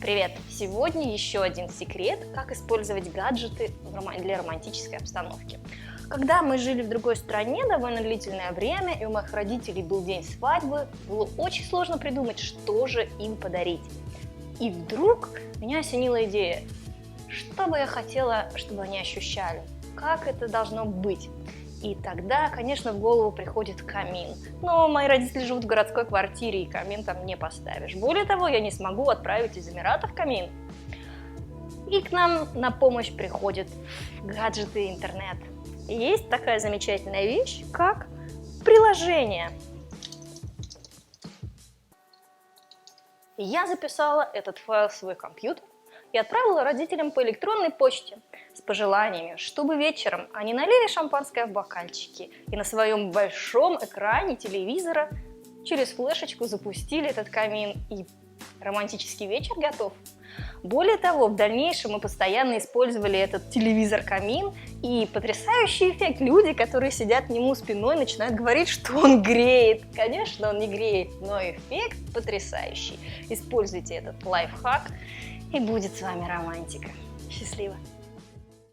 Привет! Сегодня еще один секрет, как использовать гаджеты для романтической обстановки. Когда мы жили в другой стране довольно длительное время, и у моих родителей был день свадьбы, было очень сложно придумать, что же им подарить. И вдруг меня осенила идея, что бы я хотела, чтобы они ощущали, как это должно быть. И тогда, конечно, в голову приходит камин. Но мои родители живут в городской квартире, и камин там не поставишь. Более того, я не смогу отправить из Эмиратов камин. И к нам на помощь приходят гаджеты и интернет. И есть такая замечательная вещь, как приложение. Я записала этот файл в свой компьютер и отправила родителям по электронной почте с пожеланиями, чтобы вечером они налили шампанское в бокальчики и на своем большом экране телевизора через флешечку запустили этот камин, и романтический вечер готов. Более того, в дальнейшем мы постоянно использовали этот телевизор-камин, и потрясающий эффект. Люди, которые сидят к нему спиной, начинают говорить, что он греет. Конечно, он не греет, но эффект потрясающий. Используйте этот лайфхак, и будет с вами романтика. Счастливо!